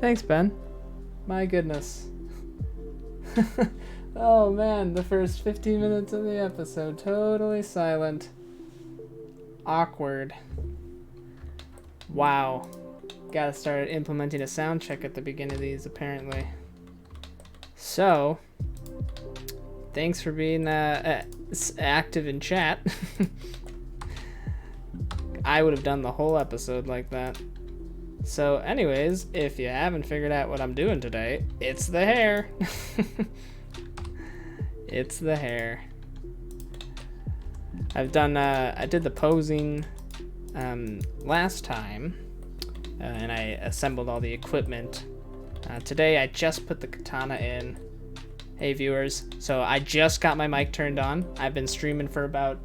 Thanks, Ben. My goodness. Oh man, the first 15 minutes of the episode, totally silent. Awkward. Wow. Gotta start implementing a sound check at the beginning of these, apparently. So, thanks for being active in chat. I would have done the whole episode like that. So anyways, if you haven't figured out what I'm doing today, it's the hair. It's the hair. I did the posing last time, and I assembled all the equipment. Today I just put the katana in. Hey viewers, so I just got my mic turned on. I've been streaming for about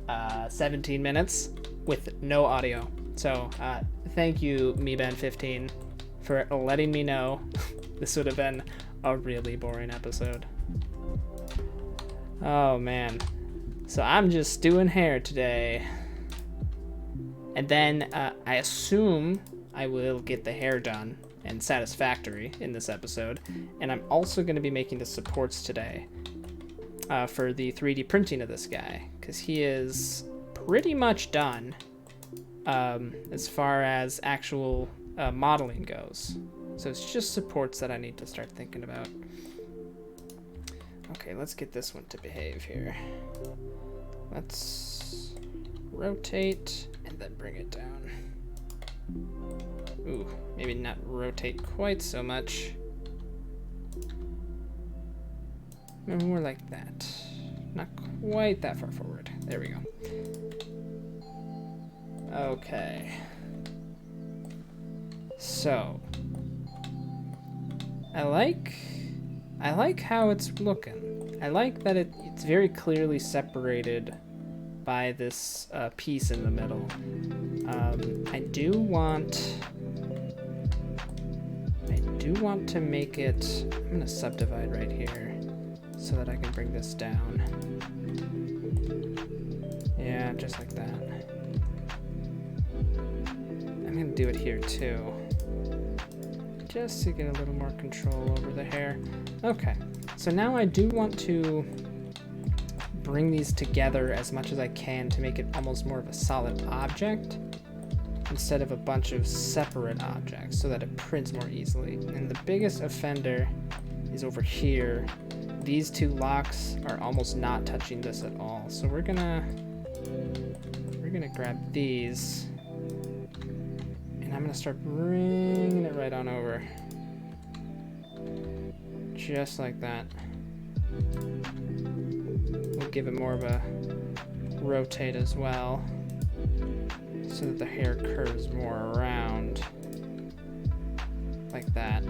17 minutes with no audio. So thank you, MeBen15, for letting me know this would have been a really boring episode. Oh man. So I'm just doing hair today. And then I assume I will get the hair done and satisfactory in this episode. And I'm also going to be making the supports today for the 3D printing of this guy, because he is pretty much done as far as actual modeling goes. So it's just supports that I need to start thinking about. Okay, let's get this one to behave here. Let's rotate and then bring it down. Ooh, maybe not rotate quite so much. Maybe more like that. Not quite that far forward. There we go. Okay. So, I like how it's looking. I like that it's very clearly separated by this piece in the middle. I do want to make it, I'm gonna subdivide right here so that I can bring this down. Yeah, just like that. I'm gonna do it here too, just to get a little more control over the hair. Okay, so now I do want to bring these together as much as I can to make it almost more of a solid object instead of a bunch of separate objects, so that it prints more easily. And the biggest offender is over here. These two locks are almost not touching this at all. So we're gonna grab these, and I'm gonna start bringing it right on over. Just like that. We'll give it more of a rotate as well, so that the hair curves more around. Like that.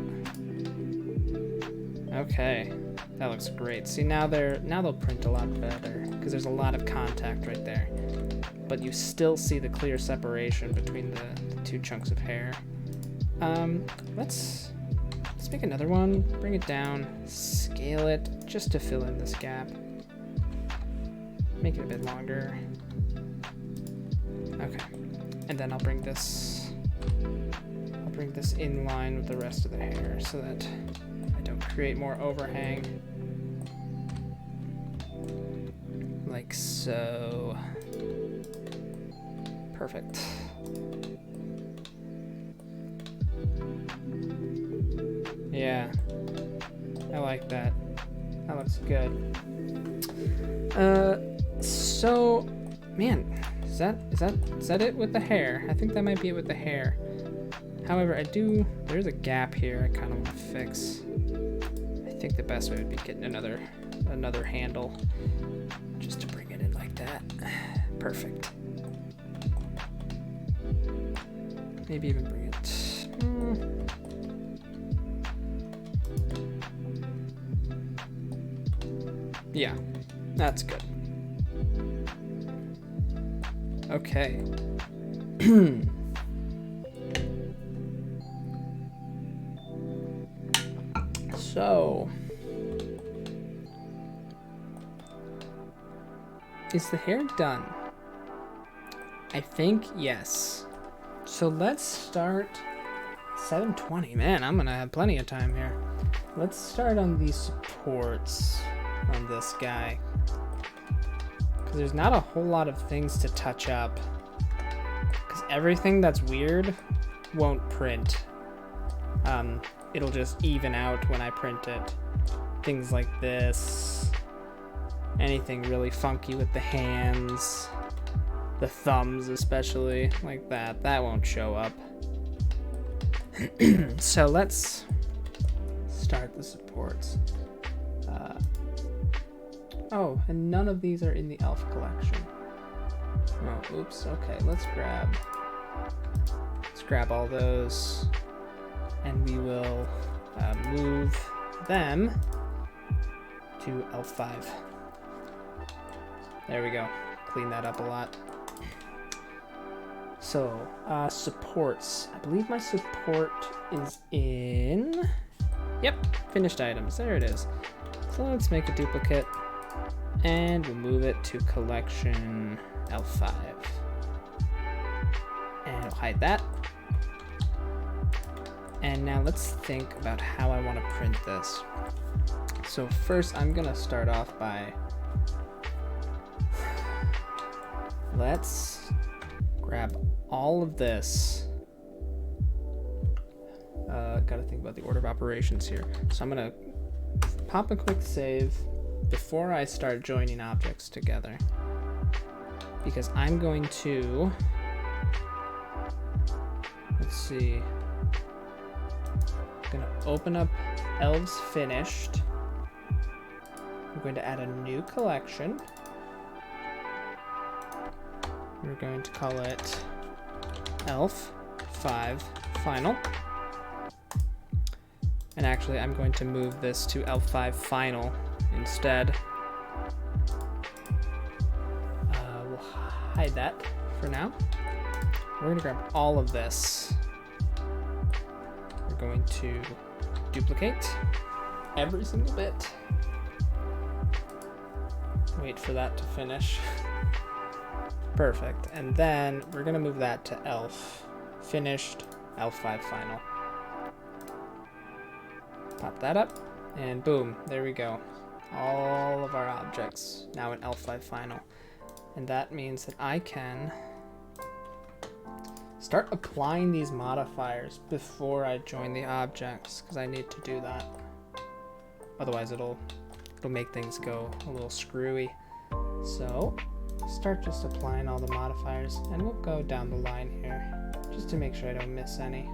Okay, that looks great. See, now they'll print a lot better, because there's a lot of contact right there. But you still see the clear separation between the two chunks of hair. Let's make another one, bring it down, scale it, just to fill in this gap. Make it a bit longer. Okay, and then I'll bring this in line with the rest of the hair so that I don't create more overhang. Like so. Perfect. Yeah. I like that. That looks good. So, man, is that it with the hair? I think that might be it with the hair. However, there's a gap here I kind of want to fix. I think the best way would be getting another handle just to bring it in like that. Perfect. Maybe even bring it. Yeah, that's good. Okay. So, is the hair done? I think yes. So let's start 7:20. Man, I'm gonna have plenty of time here. Let's start on these supports on this guy, because there's not a whole lot of things to touch up, because everything that's weird won't print. It'll just even out when I print it. Things like this, anything really funky with the hands, the thumbs especially, like that won't show up. So let's start the supports. Oh, and none of these are in the elf collection. Oh, oops. Okay, let's grab all those, and we will move them to L5. There we go. Clean that up a lot. So, supports. I believe my support is in... Yep, finished items. There it is. So let's make a duplicate, and we'll move it to collection L5. And we'll hide that. And now let's think about how I want to print this. So first I'm gonna start off by, let's grab all of this. Gotta think about the order of operations here. So I'm gonna pop a quick save before I start joining objects together, because I'm going to, let's see, I'm gonna open up Elves Finished. I'm going to add a new collection. We're going to call it Elf 5 Final. And actually, I'm going to move this to Elf 5 Final instead. We'll hide that for now. We're going to grab all of this. We're going to duplicate every single bit. Wait for that to finish. Perfect. And then we're going to move that to Elf Finished, Elf 5 Final. Pop that up, and boom, there we go. All of our objects now in Elf 5 Final. And that means that I can start applying these modifiers before I join the objects, because I need to do that. Otherwise it'll make things go a little screwy. So start just applying all the modifiers, and we'll go down the line here just to make sure I don't miss any.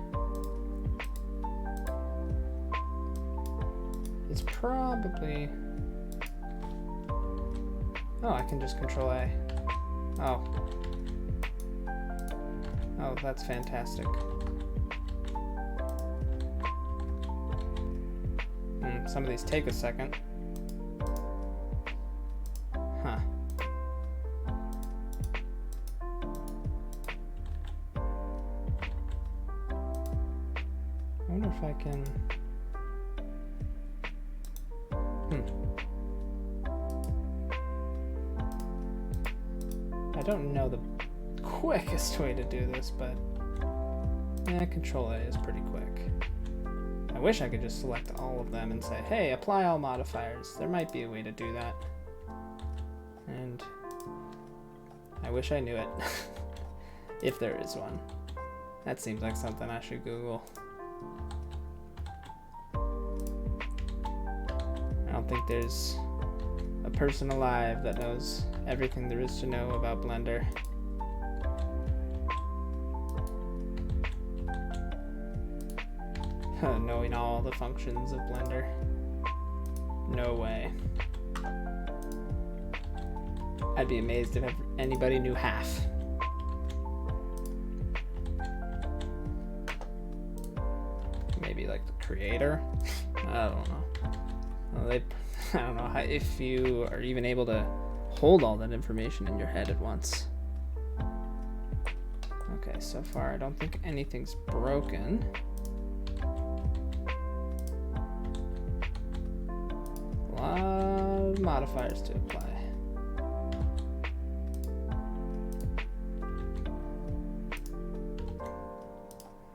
It's probably, oh, I can just control A. Oh, that's fantastic. Some of these take a second. Huh. I wonder if I can... I don't know the quickest way to do this, but yeah, Control A is pretty quick. I wish I could just select all of them and say, hey, apply all modifiers. There might be a way to do that. And I wish I knew it. If there is one. That seems like something I should Google. don't think there's a person alive that knows everything there is to know about Blender. Knowing all the functions of Blender. No way. I'd be amazed if anybody knew half. Maybe like the creator? I don't know. Well, I don't know if you are even able to hold all that information in your head at once. Okay, so far I don't think anything's broken. A lot of modifiers to apply.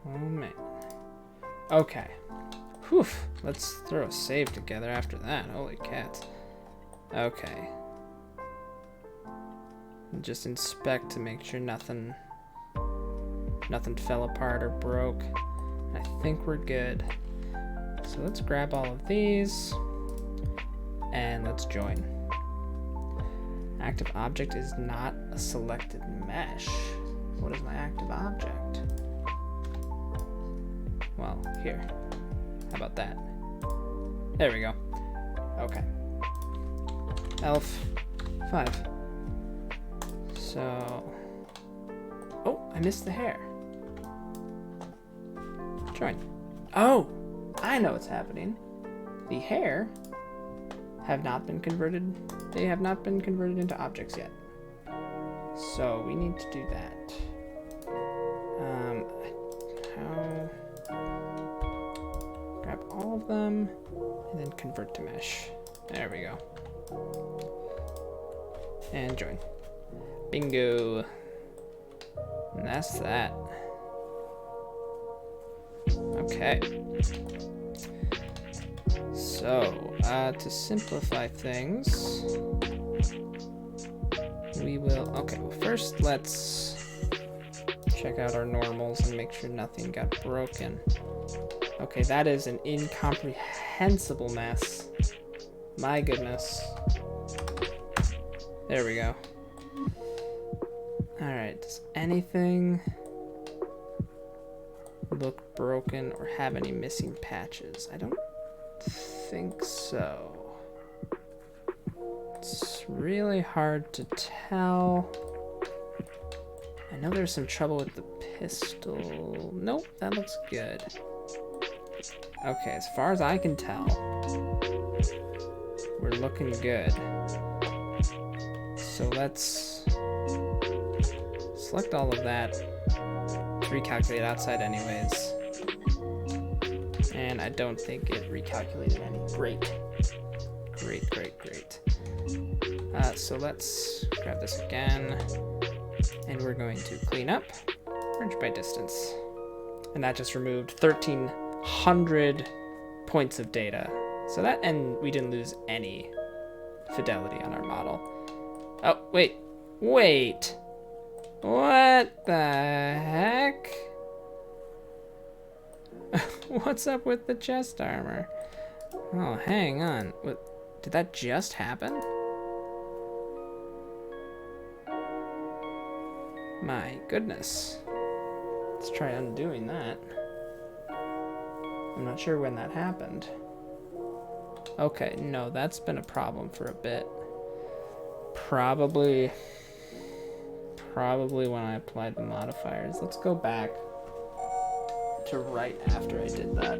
Oh man. Okay. Whew. Let's throw a save together after that. Holy cats. Okay. Just inspect to make sure nothing fell apart or broke. I think we're good. So let's grab all of these and let's join. Active object is not a selected mesh. What is my active object? Well, here. How about that? There we go. Okay. Elf 5. So, oh, I missed the hair. Join. Oh, I know what's happening. The hair have not been converted. They have not been converted into objects yet. So we need to do that. How? Grab all of them and then convert to mesh. There we go. And join. Bingo. And that's that. Okay. So, to simplify things, we will, okay, well first let's check out our normals and make sure nothing got broken. Okay, that is an incomprehensible mess. My goodness. There we go. Alright, does anything look broken or have any missing patches? I don't think so. It's really hard to tell. I know there's some trouble with the pistol. Nope, that looks good. Okay, as far as I can tell, we're looking good. So let's select all of that. It's recalculate outside anyways. And I don't think it recalculated any. Great. Great, great, great. So let's grab this again. And we're going to clean up, merge by distance. And that just removed 1,300 points of data. So that, and we didn't lose any fidelity on our model. Oh, wait. What the heck? What's up with the chest armor? Oh, hang on. What, did that just happen? My goodness. Let's try undoing that. I'm not sure when that happened. Okay, no, that's been a problem for a bit. Probably when I applied the modifiers. Let's go back to right after I did that.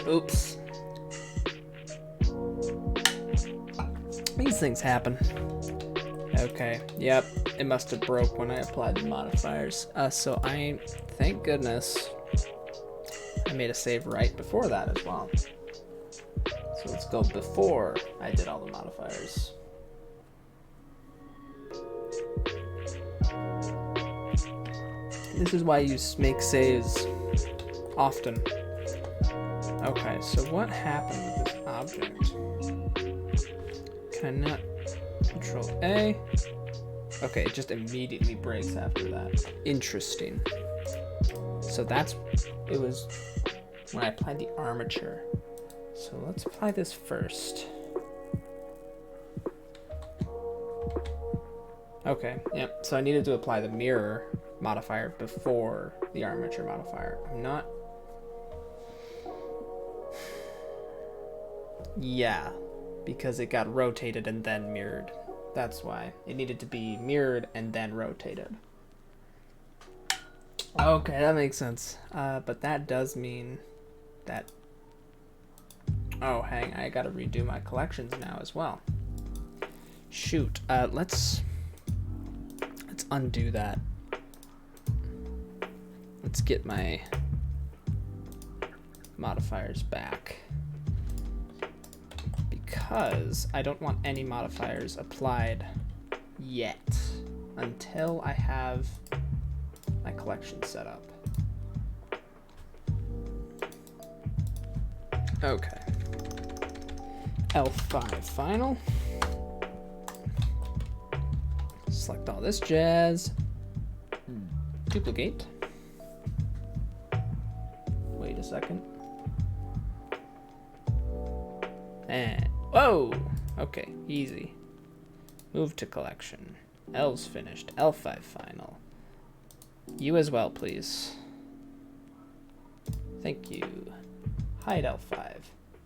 Oops. These things happen. Okay, yep, it must have broke when I applied the modifiers. So thank goodness, I made a save right before that as well. So let's go before I did all the modifiers. This is why you make saves often. Okay, so what happened with this object? Can I not Control A? Okay, it just immediately breaks after that. Interesting. So it was when I applied the armature. So let's apply this first. Okay, yep. So I needed to apply the mirror modifier before the armature modifier. I'm not... Yeah, because it got rotated and then mirrored. That's why. It needed to be mirrored and then rotated. Okay, that makes sense. But that does mean that... Oh, hang, I gotta redo my collections now as well. Shoot. Let's undo that. Let's get my modifiers back. Because I don't want any modifiers applied yet until I have my collection set up. Okay. L5 final. Select all this jazz. Duplicate. Wait a second. And whoa! Okay, easy. Move to collection. L's finished. L5 final. You as well, please. Thank you. Hide L5.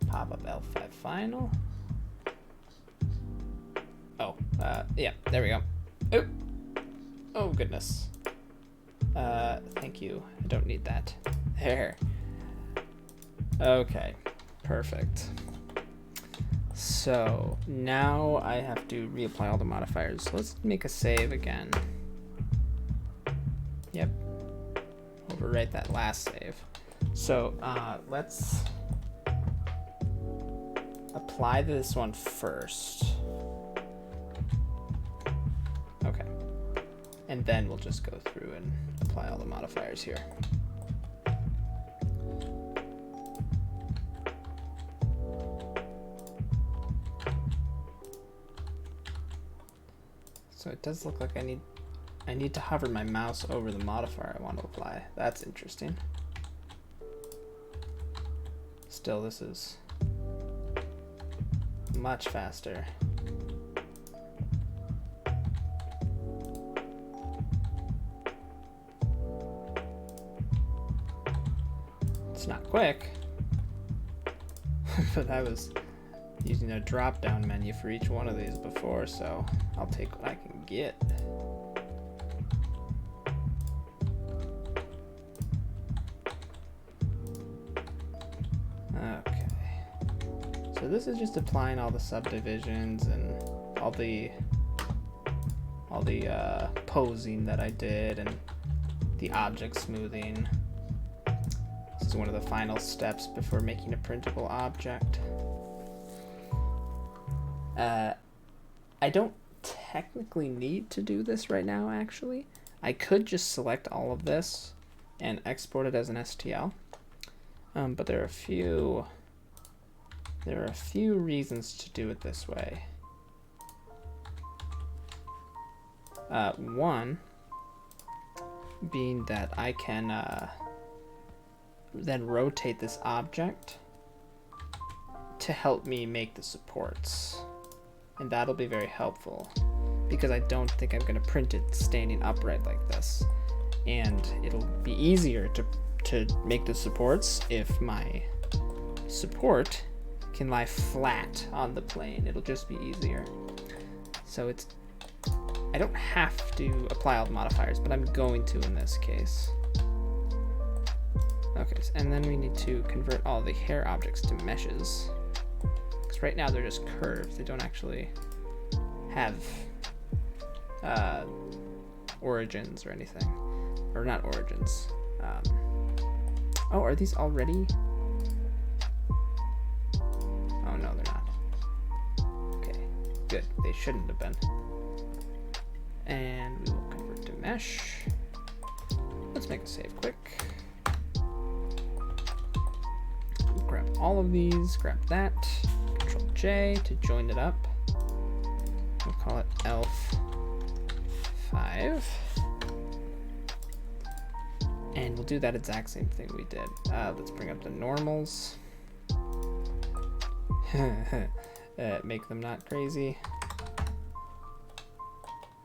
Pop up L5 final. Oh, yeah, there we go. Oh, oh goodness. Thank you. I don't need that. There. Okay, perfect. So now I have to reapply all the modifiers. Let's make a save again. Yep. Overwrite that last save. So let's apply this one first. Okay. And then we'll just go through and apply all the modifiers here. So it does look like I need to hover my mouse over the modifier I want to apply. That's interesting. Still, this is much faster. It's not quick, but I was using a drop-down menu for each one of these before, so I'll take what I can get. Okay, so this is just applying all the subdivisions and all the posing that I did and the object smoothing. This is one of the final steps before making a printable object. I don't technically need to do this right now, actually. I could just select all of this and export it as an STL. But there are a few reasons to do it this way. One being that I can then rotate this object to help me make the supports. And that'll be very helpful because I don't think I'm going to print it standing upright like this. And it'll be easier to make the supports if my support can lie flat on the plane. It'll just be easier. So I don't have to apply all the modifiers, but I'm going to in this case. Okay, and then we need to convert all the hair objects to meshes. Because right now they're just curved. They don't actually have origins or anything. Or not origins. Oh, are these already? Oh, no, they're not. Okay, good. They shouldn't have been. And we will convert to mesh. Let's make a save quick. Grab all of these, grab that. Control J to join it up. We'll call it ELF5. And we'll do that exact same thing we did. Let's bring up the normals. Make them not crazy.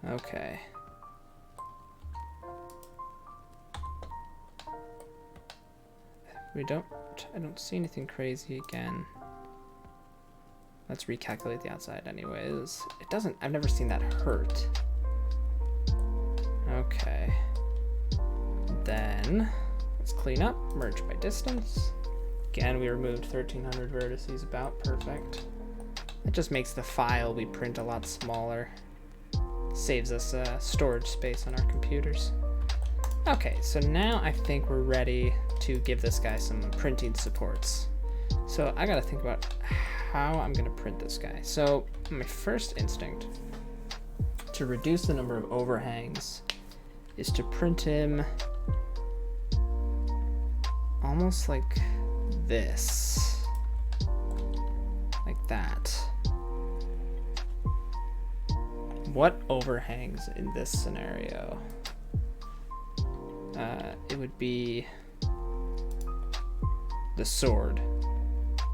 Okay. I don't see anything crazy again. Let's recalculate the outside anyways. I've never seen that hurt. Okay. Then, let's clean up, merge by distance. Again, we removed 1300 vertices, about perfect. That just makes the file we print a lot smaller. Saves us storage space on our computers. Okay, so now I think we're ready to give this guy some printing supports. So I gotta think about how I'm gonna print this guy. So my first instinct to reduce the number of overhangs is to print him almost like this, like that. What overhangs in this scenario? It would be the sword.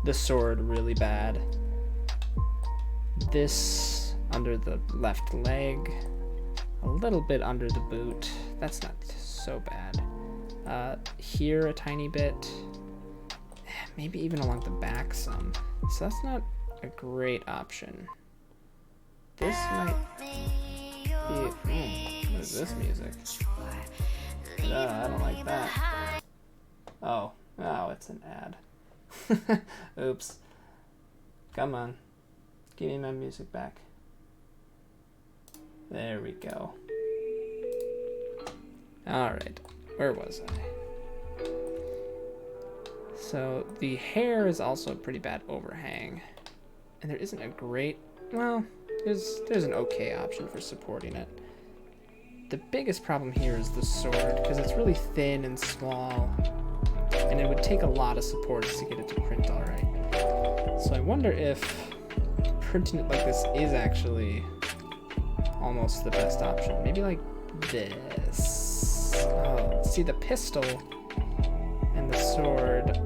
The sword really bad. This under the left leg, a little bit under the boot. That's not so bad. Here a tiny bit, maybe even along the back some. So that's not a great option. This might be. What is this music? I don't like that. Oh, it's an ad. Oops. Come on. Give me my music back. There we go. Alright, where was I? So the hair is also a pretty bad overhang. And there isn't a great, well, there's an okay option for supporting it. The biggest problem here is the sword, because it's really thin and small, and it would take a lot of supports to get it to print alright. So I wonder if printing it like this is actually almost the best option. Maybe like this. Oh, see, the pistol and the sword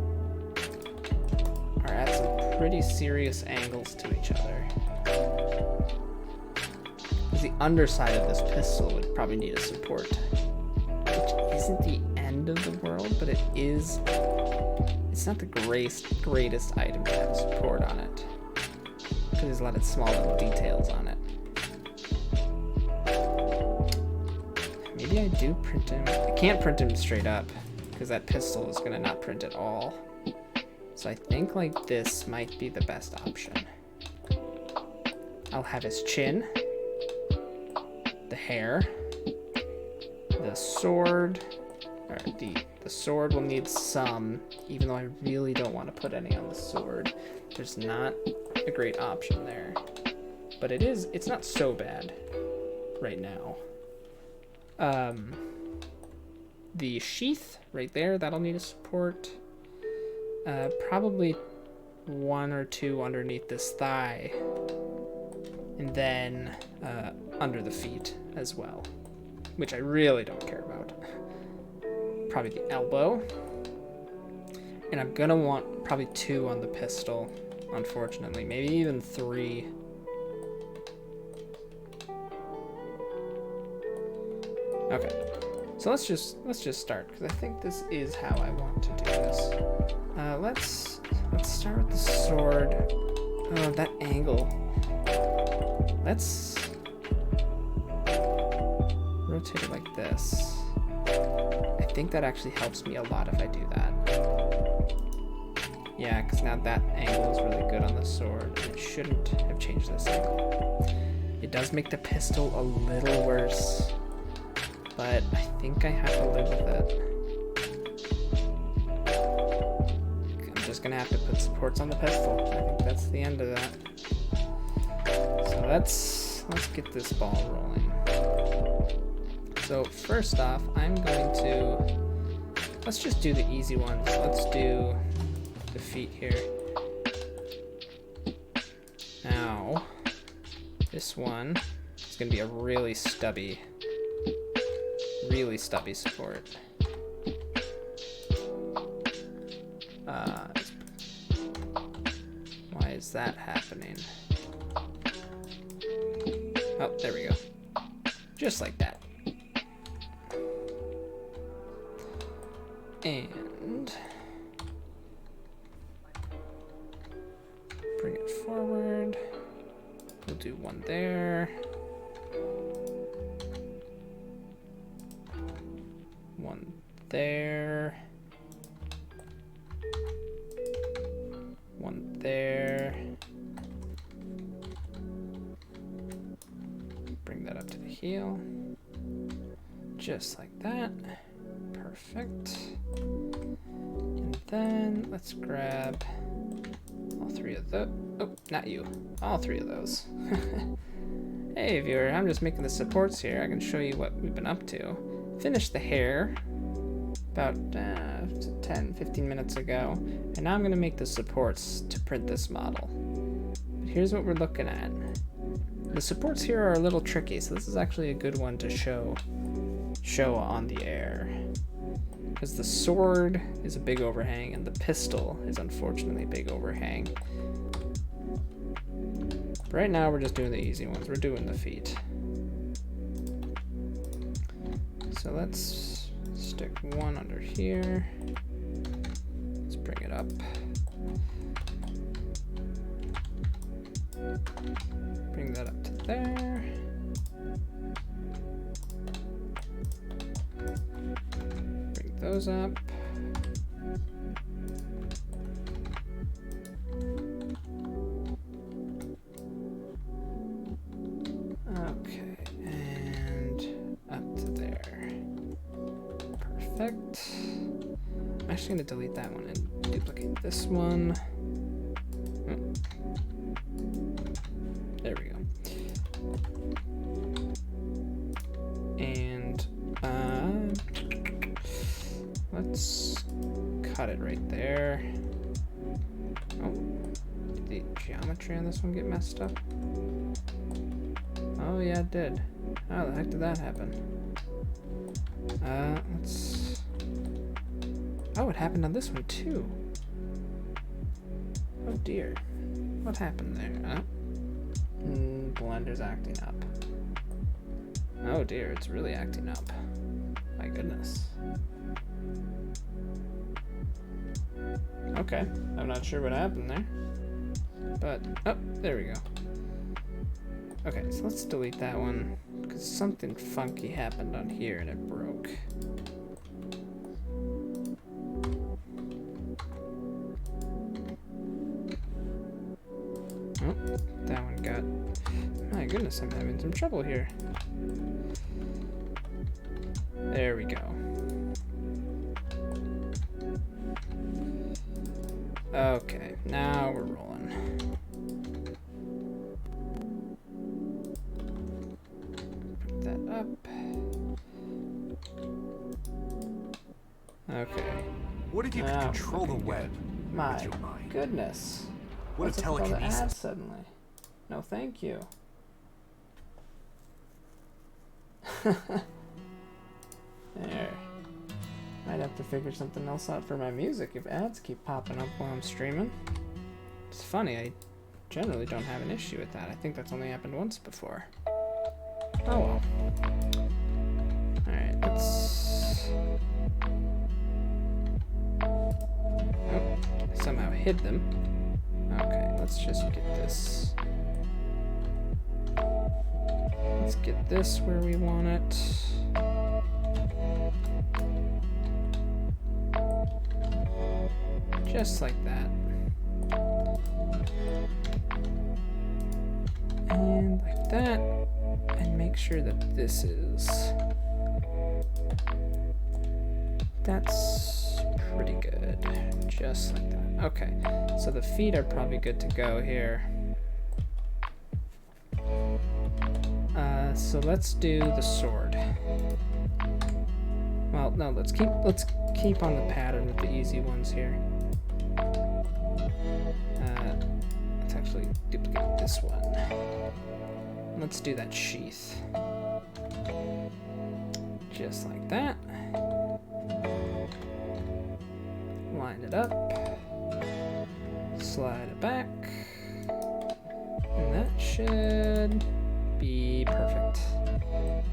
are at some pretty serious angles to each other. The underside of this pistol would probably need a support, which isn't the end of the world, but it's not the greatest item to have support on it, because there's a lot of small little details on it. Maybe I do print him. I can't print him straight up, because that pistol is going to not print at all. So I think like this might be the best option. I'll have his chin, the hair, the sword, or the sword will need some, even though I really don't want to put any on the sword. There's not a great option there, but it's not so bad right now. The sheath right there, that'll need a support. Probably one or two underneath this thigh, and then under the feet as well, which I really don't care about. Probably the elbow, and I'm gonna want probably 2 on the pistol, unfortunately, maybe even 3. Okay, so let's just start, because I think this is how I want to do this. Let's start with the sword. Oh, that angle. Let's rotate it like this. I think that actually helps me a lot if I do that. Yeah, because now that angle is really good on the sword, and it shouldn't have changed this angle. It does make the pistol a little worse, but I think I have to live with it. I'm just gonna have to put supports on the pistol. I think that's the end of that. So let's get this ball rolling. So first off, let's just do the easy ones. Let's do the feet here. Now, this one is gonna be a really stubby support. Why is that happening? Oh, there we go. Just like that. And bring it forward. We'll do one there. One there. One there. Bring that up to the heel. Just like that. Perfect. And then let's grab all three of those. Oh, not you. All three of those. Hey viewer, I'm just making the supports here. I can show you what we've been up to. Finished the hair about 10-15 minutes ago, and now I'm going to make the supports to print this model. But here's what we're looking at. The supports here are a little tricky, so this is actually a good one to show on the air, because the sword is a big overhang and the pistol is unfortunately a big overhang. But right now we're just doing the easy ones. We're doing the feet. So let's stick one under here. Let's bring it up. Bring that up to there. Bring those up. Okay, and up to there. Perfect. I'm actually going to delete that one and duplicate this one. Oh. There we go. And let's cut it right there. Oh, did the geometry on this one get messed up? Oh yeah, it did. How the heck did that happen? Let's... Oh, it happened on this one too. Oh dear. What happened there? Blender's acting up. Oh dear, it's really acting up. My goodness. Okay, I'm not sure what happened there. But, oh, there we go. Okay, so let's delete that one, because something funky happened on here and it broke. Oh, that one got... My goodness, I'm having some trouble here. There we go. Okay, now we're rolling. Put that up. Okay. What if you could control the web? My goodness. What What's a up with all the telekinesis. ads suddenly? No, thank you. There. Might have to figure something else out for my music if ads keep popping up while I'm streaming. It's funny, I generally don't have an issue with that. I think that's only happened once before. Oh well. Alright, let's... Oh, I somehow hid them. Okay, let's just get this. Let's get this where we want it. Just like that. And like that. And make sure that this is... That's pretty good. Just like that. Okay, so the feet are probably good to go here. So let's do the sword. Well, no, let's keep on the pattern with the easy ones here. Let's actually duplicate this one. Let's do that sheath. Just like that. Line it up. Slide it back. should be perfect.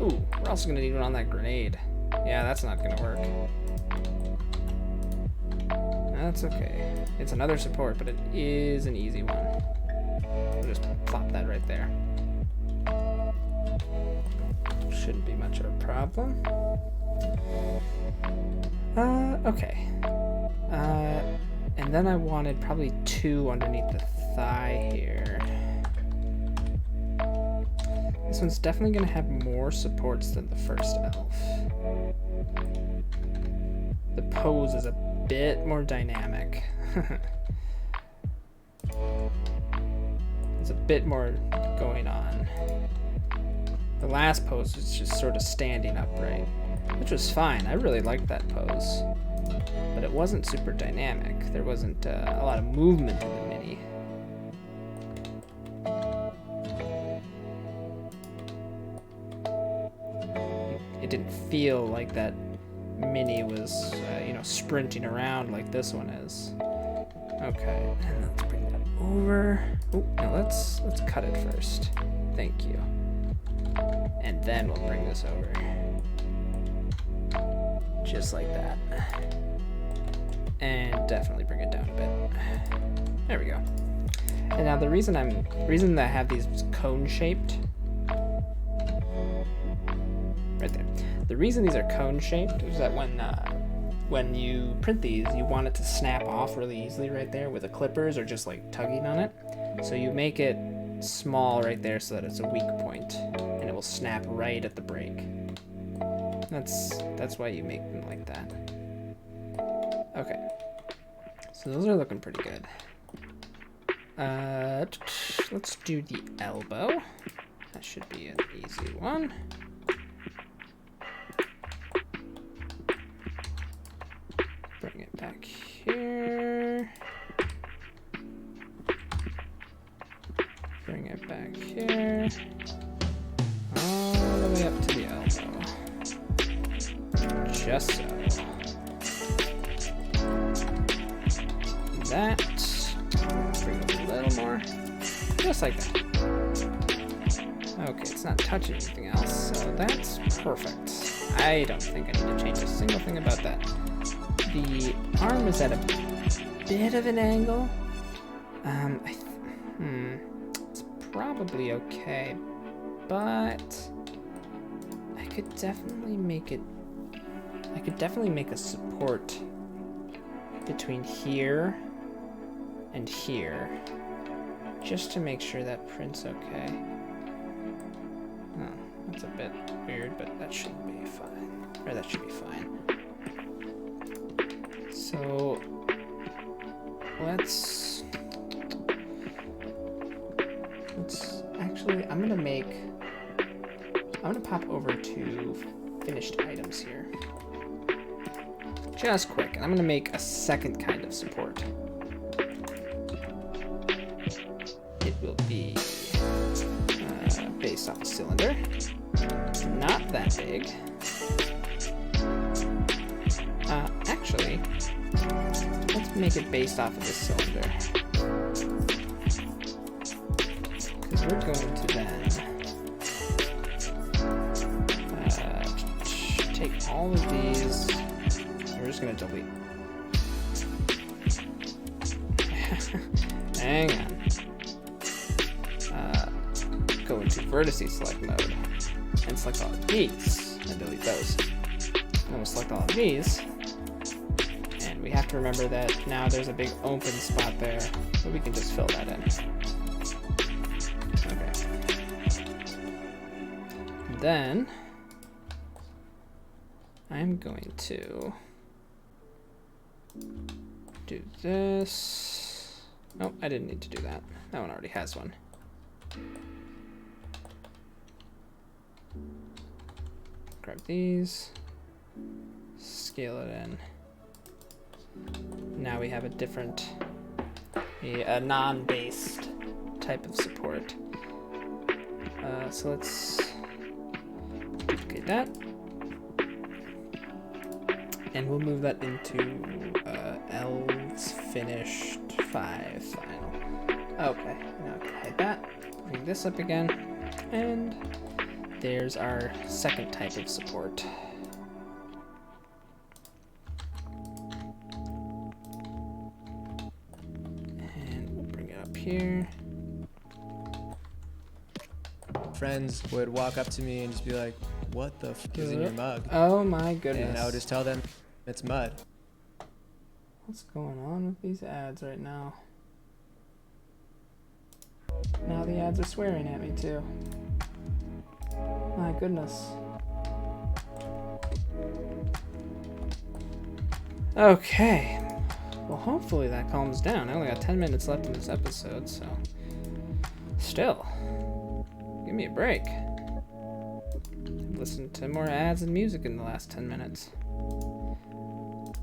Ooh, we're also gonna need one on that grenade. Yeah, that's not gonna work. That's okay. It's another support, but it is an easy one. We'll just plop that right there. Shouldn't be much of a problem. Okay. And then I wanted probably 2 underneath the thigh here. This one's definitely gonna have more supports than the first elf. The pose is a bit more dynamic. There's a bit more going on. The last pose was just sort of standing upright, which was fine. I really liked that pose, but it wasn't super dynamic. There wasn't a lot of movement in the mini. It didn't feel like that mini was, sprinting around like this one is. Okay, and let's bring that over. Oh, now let's cut it first. Thank you. And then we'll bring this over. Just like that. And definitely bring it down a bit. There we go. And now the reason that I have these cone-shaped, right there. The reason these are cone-shaped is that when you print these, you want it to snap off really easily right there with the clippers or just like tugging on it. So you make it small right there so that it's a weak point, and it will snap right at the break. That's why you make them like that. Okay, so those are looking pretty good. Let's do the elbow. That should be an easy one. Bring it back here. Bring it back here. All the way up to the elbow. Just so. That. Bring it a little more. Just like that. Okay, it's not touching anything else, so that's perfect. I don't think I need to change a single thing about that. The arm is at a bit of an angle. It's probably okay, but I could definitely make it. I could definitely make a support between here and here, just to make sure that print's okay. Oh, that's a bit weird, but that should be fine. Or that should be fine. So let's actually, I'm gonna pop over to finished items here. Just quick, and I'm gonna make a second kind of support. It will be based off a cylinder. Not that big. Actually, let's make it based off of this cylinder. Because we're going to then take all of these. We're just going to delete. Hang on. Go into vertices select mode and select all of these and delete those. And we'll select all of these. And we have to remember that now there's a big open spot there, so we can just fill that in. Okay. And then I'm going to do this. Oh, I didn't need to do that. That one already has one. Grab these, scale it in. Now we have a different, a non-based type of support. So let's duplicate that. And we'll move that into L's finished 5 final. Okay, now I can hide that. Bring this up again. And there's our second type of support. And we'll bring it up here. Friends would walk up to me and just be like, "What the f is in your mug?" Oh my goodness. And I would just tell them it's mud. What's going on with these ads right now? Now the ads are swearing at me too. My goodness. Okay. Well, hopefully that calms down. I only got 10 minutes left in this episode, so... Still. Give me a break. I've listened to more ads and music in the last 10 minutes.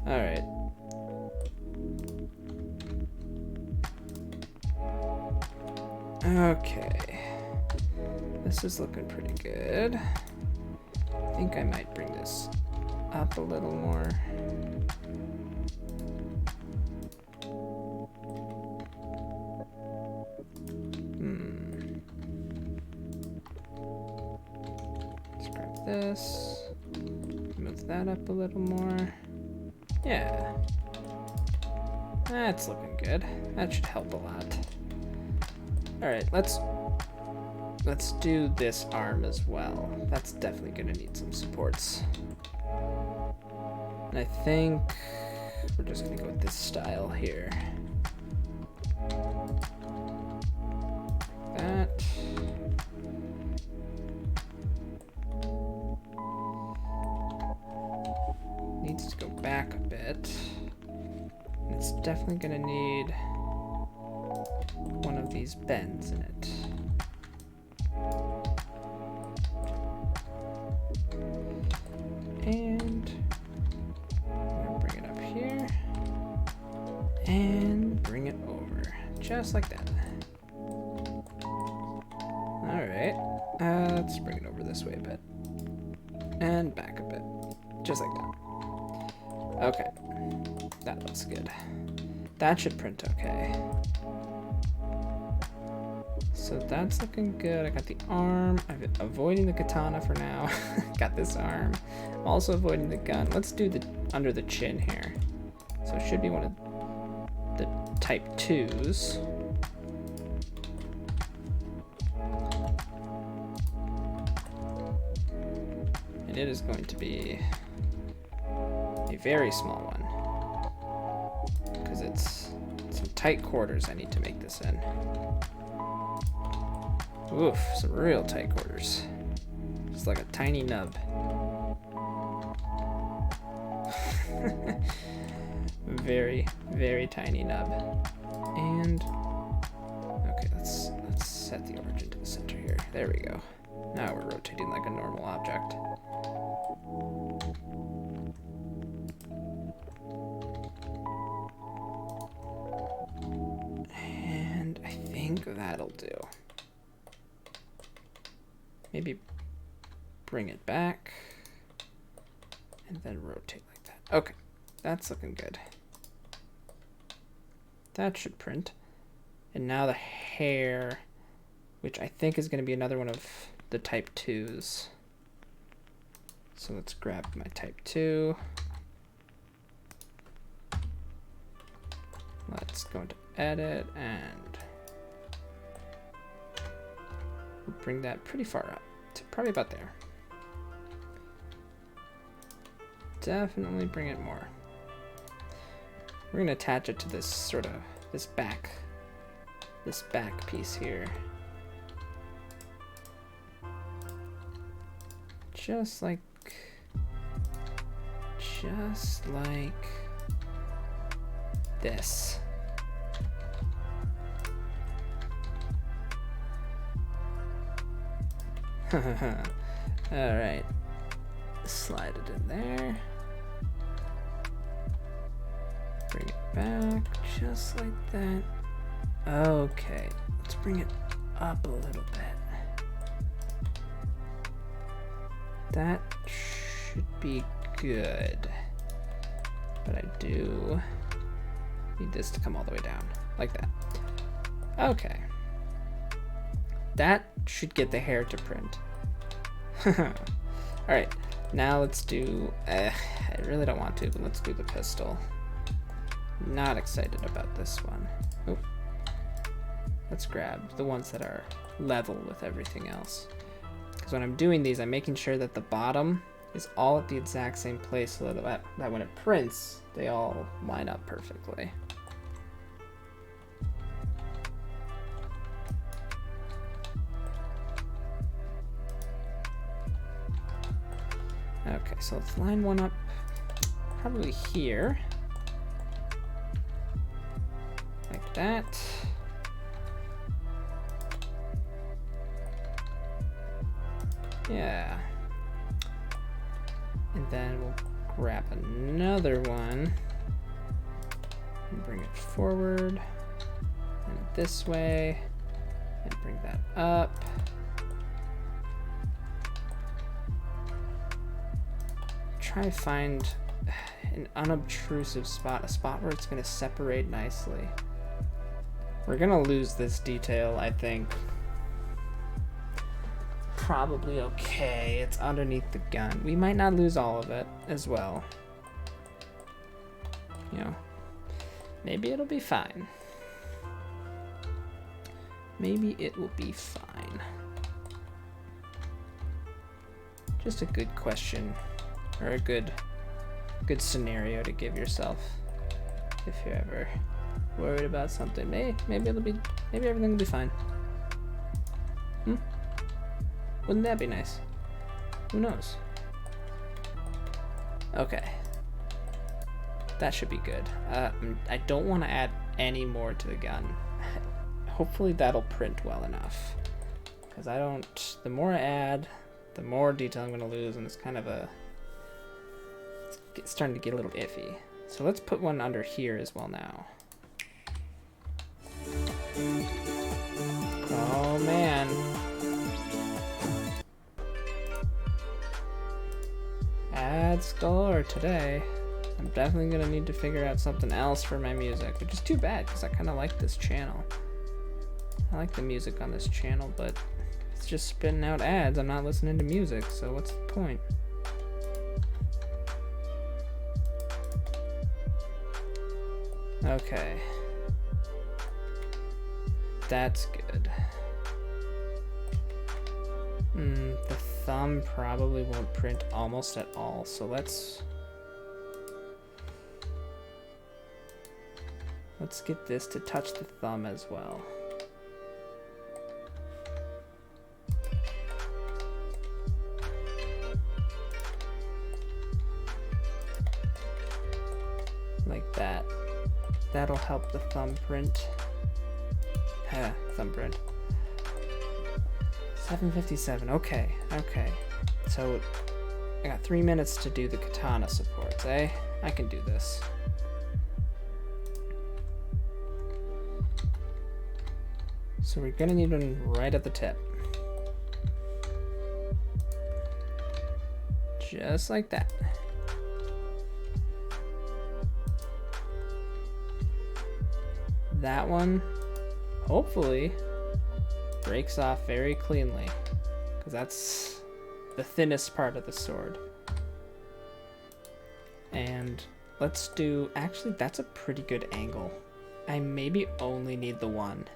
Alright. Okay. This is looking pretty good. I think I might bring this up a little more. Let's grab this. Move that up a little more. Yeah. That's looking good. That should help a lot. Alright, let's do this arm as well. That's definitely gonna need some supports. And I think we're just gonna go with this style here. That. Needs to go back a bit. And it's definitely gonna need one of these bends in it. And I'm gonna bring it up here and bring it over, just like that. Alright, let's bring it over this way a bit and back a bit, just like that. Okay, that looks good. That should print okay. So that's looking good. I got the arm. I'm avoiding the katana for now. Got this arm. I'm also avoiding the gun. Let's do the under the chin here. So it should be one of the type 2s. And it is going to be a very small one. Because it's some tight quarters I need to make this in. Oof, some real tight quarters. Just like a tiny nub. Very, very tiny nub. And okay, let's set the origin to the center here. There we go. Now we're rotating like a normal object. And I think that'll do. Maybe bring it back and then rotate like that. Okay, that's looking good. That should print. And now the hair, which I think is going to be another one of the type 2s. So let's grab my type 2. Let's go into edit and we'll bring that pretty far up to probably about there. Definitely bring it more. We're gonna attach it to this sort of this back piece here. Just like this. Alright. Slide it in there. Bring it back just like that. Okay, let's bring it up a little bit. That should be good. But I do need this to come all the way down, like that. Okay. that should get the hair to print. Alright, now let's do, I really don't want to, but let's do the pistol. Not excited about this one. Oh. Let's grab the ones that are level with everything else. Because when I'm doing these, I'm making sure that the bottom is all at the exact same place so that when it prints, they all line up perfectly. Okay, so let's line one up probably here. Like that. Yeah. And then we'll grab another one and bring it forward and this way and bring that up. Try to find an unobtrusive spot, a spot where it's going to separate nicely. We're going to lose this detail, I think. Probably okay. It's underneath the gun. We might not lose all of it as well. You know, maybe it'll be fine. Maybe it will be fine. Just a good question, or a good scenario to give yourself if you're ever worried about something. Maybe everything will be fine. Wouldn't that be nice? Who knows? Okay. That should be good. I don't want to add any more to the gun. Hopefully that'll print well enough. Because the more I add, the more detail I'm going to lose, and it's kind of it's starting to get a little iffy. So let's put one under here as well now. Oh man. Ads galore today. I'm definitely gonna need to figure out something else for my music, which is too bad because I kind of like this channel. I like the music on this channel, but it's just spitting out ads. I'm not listening to music, so what's the point? Okay. That's good. The thumb probably won't print almost at all, so let's get this to touch the thumb as well. Like that. That'll help the thumbprint. Thumbprint. 7:57. Okay. So I got 3 minutes to do the katana supports, eh? I can do this. So we're gonna need one right at the tip. Just like that. That one, hopefully, breaks off very cleanly, because that's the thinnest part of the sword. And let's do, actually that's a pretty good angle. I maybe only need the one.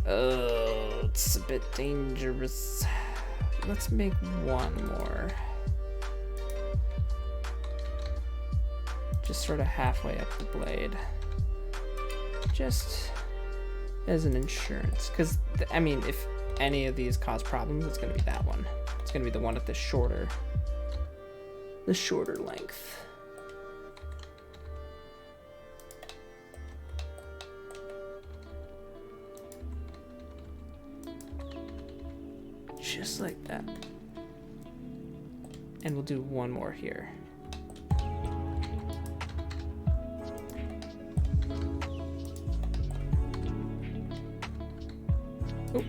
Oh, it's a bit dangerous. Let's make one more. Just sort of halfway up the blade. Just as an insurance, because I mean, if any of these cause problems, it's going to be that one. It's going to be the one at the shorter length. Just like that. And we'll do one more here. Oh,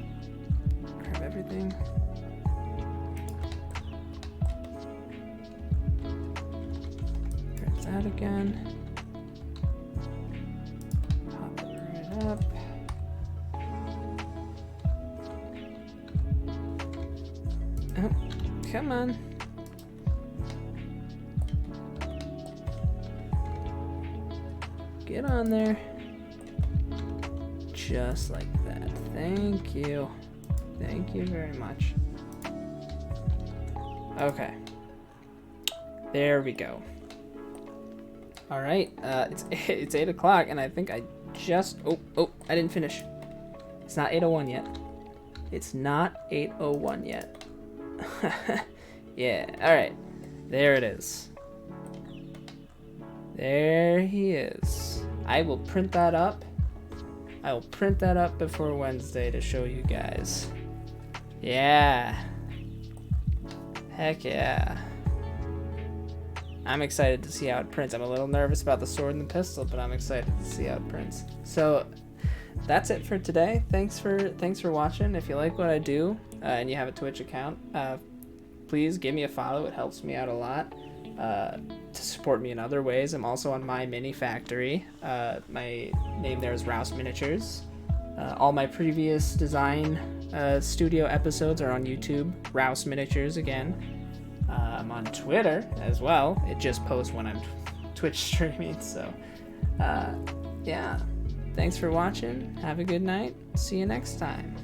grab everything. Grab that again. Pop it right up. Come on. Get on there. Just like that. Thank you. Thank you very much. Okay. There we go. All right. It's 8 o'clock, and I think I just... Oh, I didn't finish. It's not 8:01 yet. It's not 8:01 yet. Yeah. All right. There it is. There he is. I will print that up. I will print that up before Wednesday to show you guys. Yeah. Heck yeah. I'm excited to see how it prints. I'm a little nervous about the sword and the pistol, but I'm excited to see how it prints. So that's it for today. Thanks for watching. If you like what I do and you have a Twitch account, please give me a follow. It helps me out a lot. To support me in other ways, I'm also on My Mini Factory. My name there is ROUS Miniatures. All my previous design studio episodes are on YouTube. ROUS Miniatures again. I'm on Twitter as well. It just posts when I'm Twitch streaming. So, yeah. Thanks for watching. Have a good night. See you next time.